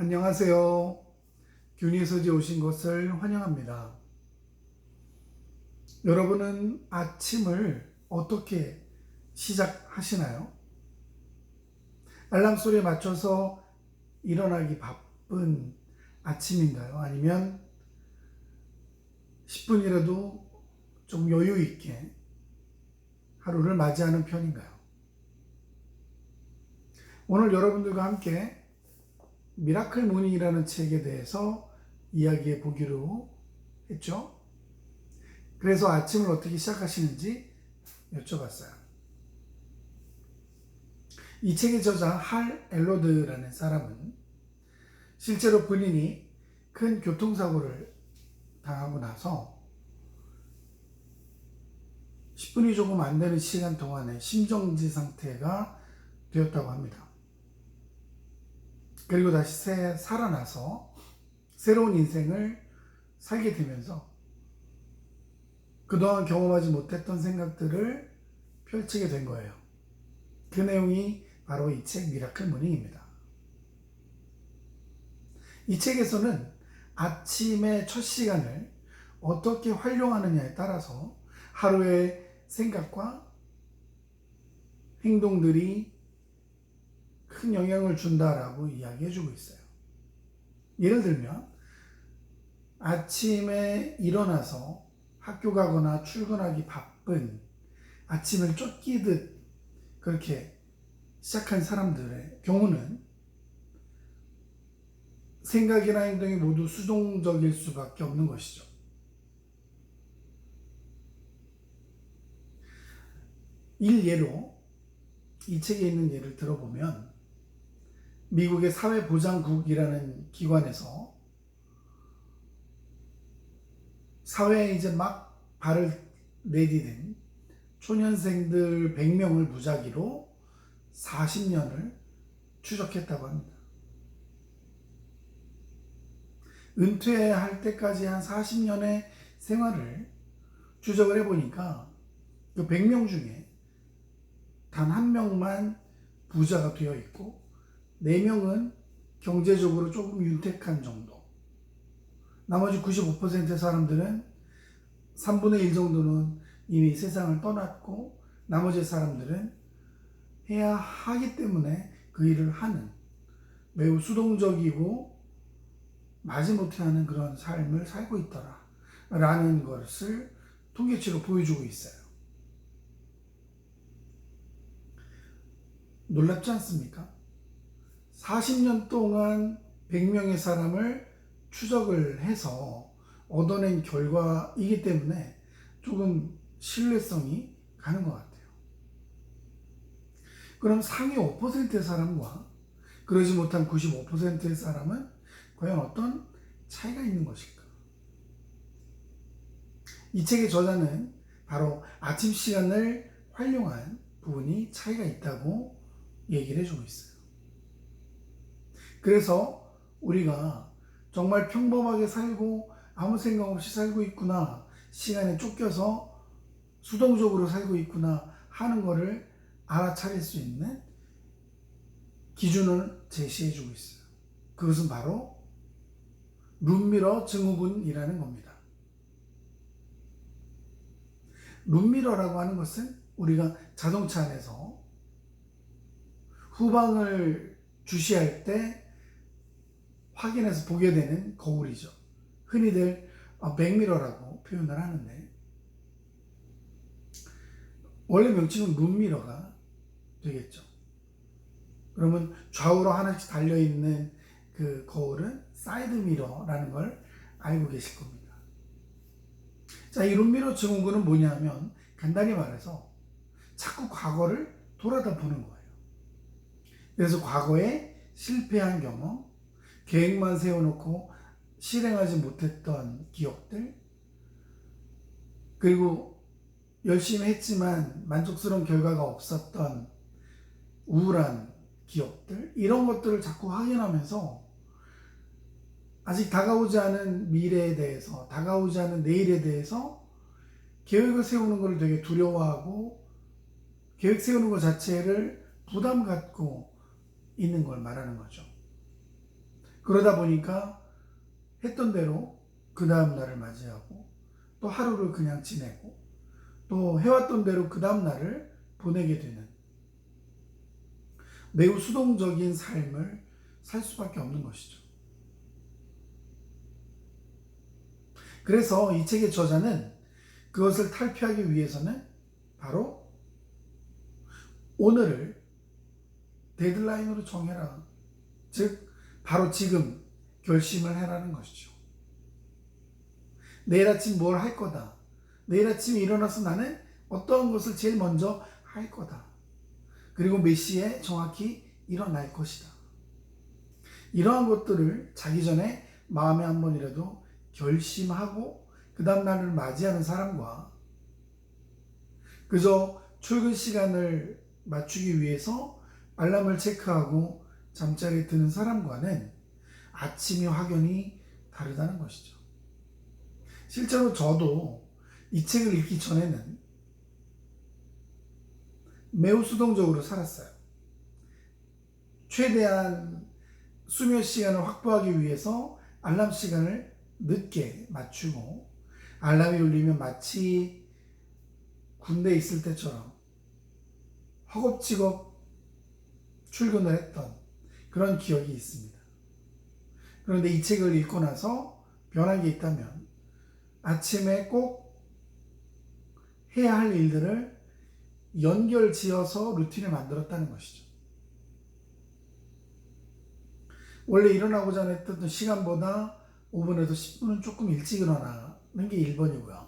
안녕하세요. 균이서지에 오신 것을 환영합니다. 여러분은 아침을 어떻게 시작하시나요? 알람 소리에 맞춰서 일어나기 바쁜 아침인가요? 아니면 10분이라도 좀 여유 있게 하루를 맞이하는 편인가요? 오늘 여러분들과 함께 미라클 모닝이라는 책에 대해서 이야기해 보기로 했죠. 그래서 아침을 어떻게 시작하시는지 여쭤봤어요. 이 책의 저자 할 엘로드라는 사람은 실제로 본인이 큰 교통사고를 당하고 나서 10분이 조금 안 되는 시간 동안에 심정지 상태가 되었다고 합니다. 그리고 다시 살아나서 새로운 인생을 살게 되면서 그동안 경험하지 못했던 생각들을 펼치게 된 거예요. 그 내용이 바로 이 책 미라클 모닝입니다. 이 책에서는 아침의 첫 시간을 어떻게 활용하느냐에 따라서 하루의 생각과 행동들이 큰 영향을 준다라고 이야기해주고 있어요. 예를 들면 아침에 일어나서 학교 가거나 출근하기 바쁜 아침을 쫓기듯 그렇게 시작한 사람들의 경우는 생각이나 행동이 모두 수동적일 수밖에 없는 것이죠. 일예로 이 책에 있는 예를 들어보면 미국의 사회보장국이라는 기관에서 사회에 이제 막 발을 내디딘 초년생들 100명을 무작위로 40년을 추적했다고 합니다. 은퇴할 때까지 한 40년의 생활을 추적을 해보니까 그 100명 중에 단 한 명만 부자가 되어 있고 4명은 경제적으로 조금 윤택한 정도, 나머지 95%의 사람들은 3분의 1 정도는 이미 세상을 떠났고 나머지 사람들은 해야 하기 때문에 그 일을 하는 매우 수동적이고 마지못해 하는 그런 삶을 살고 있더라 라는 것을 통계치로 보여주고 있어요. 놀랍지 않습니까? 40년 동안 100명의 사람을 추적을 해서 얻어낸 결과이기 때문에 조금 신뢰성이 가는 것 같아요. 그럼 상위 5%의 사람과 그러지 못한 95%의 사람은 과연 어떤 차이가 있는 것일까? 이 책의 저자는 바로 아침 시간을 활용한 부분이 차이가 있다고 얘기를 해주고 있어요. 그래서 우리가 정말 평범하게 살고 아무 생각 없이 살고 있구나, 시간에 쫓겨서 수동적으로 살고 있구나 하는 것을 알아차릴 수 있는 기준을 제시해주고 있어요. 그것은 바로 룸미러 증후군이라는 겁니다. 룸미러라고 하는 것은 우리가 자동차 안에서 후방을 주시할 때 확인해서 보게 되는 거울이죠. 흔히들 백미러라고 표현을 하는데 원래 명칭은 룸미러가 되겠죠. 그러면 좌우로 하나씩 달려있는 그 거울은 사이드미러라는 걸 알고 계실 겁니다. 자, 이 룸미러 증후군은 뭐냐면 간단히 말해서 자꾸 과거를 돌아다 보는 거예요. 그래서 과거에 실패한 경험, 계획만 세워놓고 실행하지 못했던 기억들, 그리고 열심히 했지만 만족스러운 결과가 없었던 우울한 기억들, 이런 것들을 자꾸 확인하면서 아직 다가오지 않은 미래에 대해서, 다가오지 않은 내일에 대해서 계획을 세우는 걸 되게 두려워하고 계획 세우는 것 자체를 부담 갖고 있는 걸 말하는 거죠. 그러다 보니까 했던 대로 그 다음 날을 맞이하고 또 하루를 그냥 지내고 또 해왔던 대로 그 다음 날을 보내게 되는 매우 수동적인 삶을 살 수밖에 없는 것이죠. 그래서 이 책의 저자는 그것을 탈피하기 위해서는 바로 오늘을 데드라인으로 정해라. 즉, 바로 지금 결심을 해라는 것이죠. 내일 아침 뭘 할 거다. 내일 아침에 일어나서 나는 어떠한 것을 제일 먼저 할 거다. 그리고 몇 시에 정확히 일어날 것이다. 이러한 것들을 자기 전에 마음에 한 번이라도 결심하고 그 다음 날을 맞이하는 사람과 그저 출근 시간을 맞추기 위해서 알람을 체크하고 잠자리에 드는 사람과는 아침이 확연히 다르다는 것이죠. 실제로 저도 이 책을 읽기 전에는 매우 수동적으로 살았어요. 최대한 수면 시간을 확보하기 위해서 알람 시간을 늦게 맞추고 알람이 울리면 마치 군대에 있을 때처럼 허겁지겁 출근을 했던 그런 기억이 있습니다. 그런데 이 책을 읽고 나서 변한 게 있다면 아침에 꼭 해야 할 일들을 연결 지어서 루틴을 만들었다는 것이죠. 원래 일어나고자 했던 시간보다 5분에서 10분은 조금 일찍 일어나는 게 1번이고요.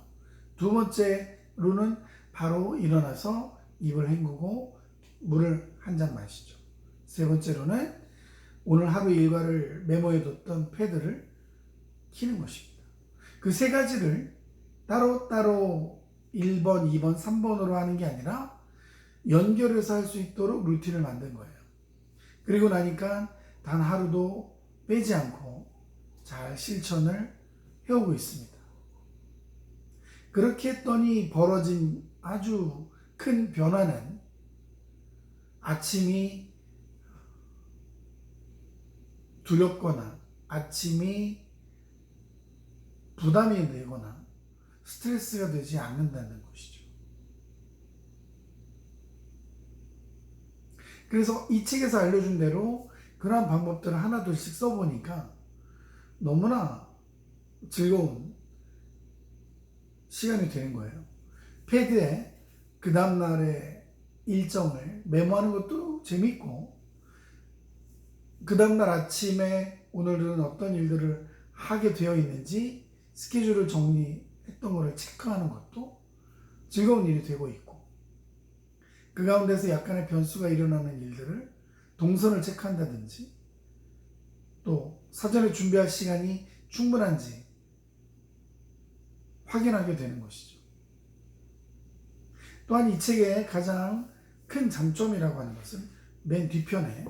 두 번째로는 바로 일어나서 입을 헹구고 물을 한 잔 마시죠. 세 번째로는 오늘 하루 일과를 메모해뒀던 패드를 켜는 것입니다. 그 세 가지를 따로따로 1번, 2번, 3번으로 하는 게 아니라 연결해서 할 수 있도록 루틴을 만든 거예요. 그리고 나니까 단 하루도 빼지 않고 잘 실천을 해오고 있습니다. 그렇게 했더니 벌어진 아주 큰 변화는 아침이 두렵거나 아침이 부담이 되거나 스트레스가 되지 않는다는 것이죠. 그래서 이 책에서 알려준 대로 그러한 방법들을 하나둘씩 써보니까 너무나 즐거운 시간이 되는 거예요. 패드에 그 다음날의 일정을 메모하는 것도 재밌고 그 다음날 아침에 오늘은 어떤 일들을 하게 되어 있는지 스케줄을 정리했던 것을 체크하는 것도 즐거운 일이 되고 있고 그 가운데서 약간의 변수가 일어나는 일들을 동선을 체크한다든지 또 사전에 준비할 시간이 충분한지 확인하게 되는 것이죠. 또한 이 책의 가장 큰 장점이라고 하는 것은 맨 뒤편에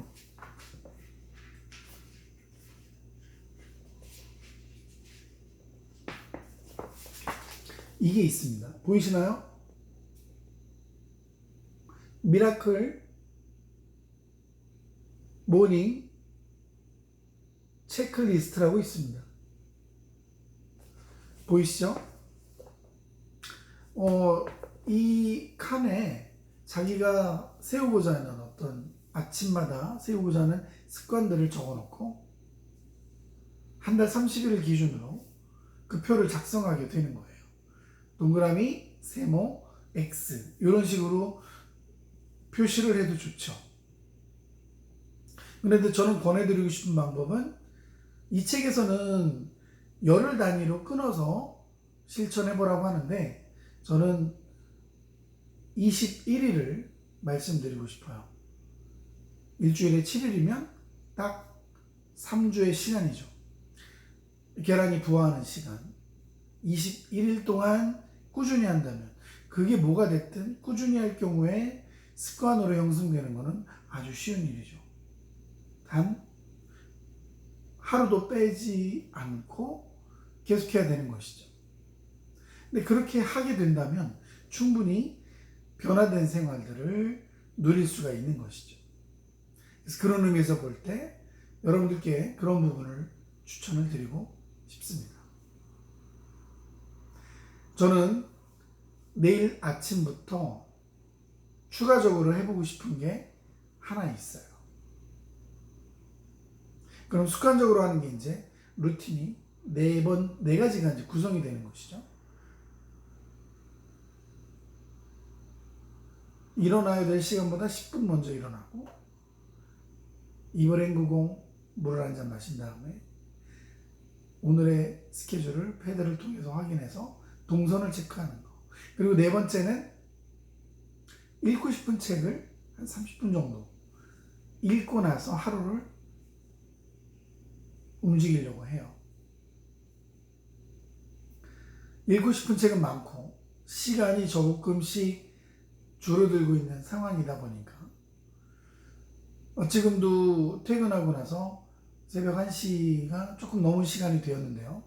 이게 있습니다. 보이시나요? 미라클 모닝 체크리스트라고 있습니다. 보이시죠? 이 칸에 자기가 세우고자 하는 어떤 아침마다 세우고자 하는 습관들을 적어놓고 한 달 30일을 기준으로 그 표를 작성하게 되는 거예요. 동그라미, 세모, X 이런 식으로 표시를 해도 좋죠. 그런데 저는 권해드리고 싶은 방법은 이 책에서는 열흘 단위로 끊어서 실천해보라고 하는데 저는 21일을 말씀드리고 싶어요. 일주일에 7일이면 딱 3주의 시간이죠. 계란이 부화하는 시간 21일 동안 꾸준히 한다면 그게 뭐가 됐든 꾸준히 할 경우에 습관으로 형성되는 것은 아주 쉬운 일이죠. 단 하루도 빼지 않고 계속해야 되는 것이죠. 근데 그렇게 하게 된다면 충분히 변화된 생활들을 누릴 수가 있는 것이죠. 그래서 그런 의미에서 볼 때 여러분들께 그런 부분을 추천을 드리고 싶습니다. 저는 내일 아침부터 추가적으로 해보고 싶은 게 하나 있어요. 그럼 습관적으로 하는 게 이제 루틴이 네 가지가 이제 구성이 되는 것이죠. 일어나야 될 시간보다 10분 먼저 일어나고, 입을 헹구고 물을 한 잔 마신 다음에 오늘의 스케줄을 패드를 통해서 확인해서 동선을 체크하는 거. 그리고 네 번째는 읽고 싶은 책을 한 30분 정도 읽고 나서 하루를 움직이려고 해요. 읽고 싶은 책은 많고 시간이 조금씩 줄어들고 있는 상황이다 보니까 지금도 퇴근하고 나서 새벽 1시가 조금 넘은 시간이 되었는데요.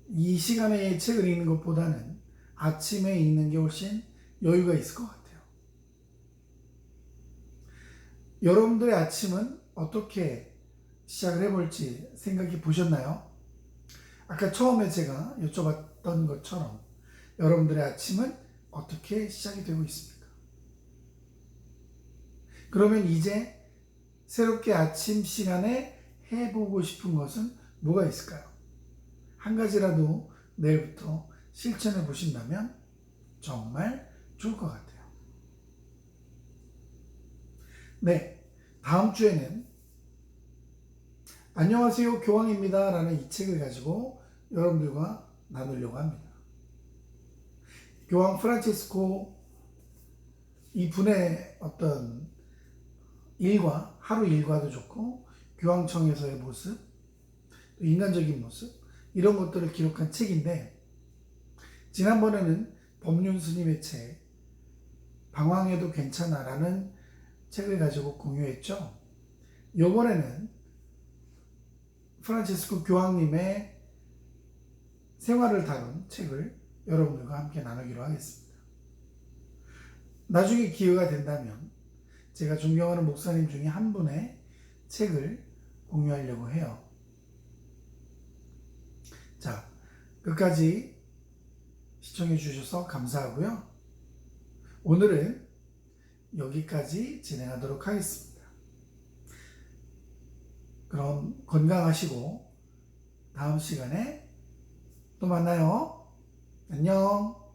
이 시간에 책을 읽는 것보다는 아침에 읽는 게 훨씬 여유가 있을 것 같아요. 여러분들의 아침은 어떻게 시작을 해볼지 생각해 보셨나요? 아까 처음에 제가 여쭤봤던 것처럼 여러분들의 아침은 어떻게 시작이 되고 있습니까? 그러면 이제 새롭게 아침 시간에 해보고 싶은 것은 뭐가 있을까요? 한 가지라도 내일부터 실천해 보신다면 정말 좋을 것 같아요. 네, 다음 주에는 안녕하세요 교황입니다 라는 이 책을 가지고 여러분들과 나누려고 합니다. 교황 프란치스코 이분의 어떤 일과 하루 일과도 좋고 교황청에서의 모습, 인간적인 모습 이런 것들을 기록한 책인데, 지난번에는 법륜 스님의 책 방황해도 괜찮아 라는 책을 가지고 공유했죠. 이번에는 프란치스코 교황님의 생활을 다룬 책을 여러분들과 함께 나누기로 하겠습니다. 나중에 기회가 된다면 제가 존경하는 목사님 중에 한 분의 책을 공유하려고 해요. 자, 끝까지 시청해 주셔서 감사하고요. 오늘은 여기까지 진행하도록 하겠습니다. 그럼 건강하시고 다음 시간에 또 만나요. 안녕.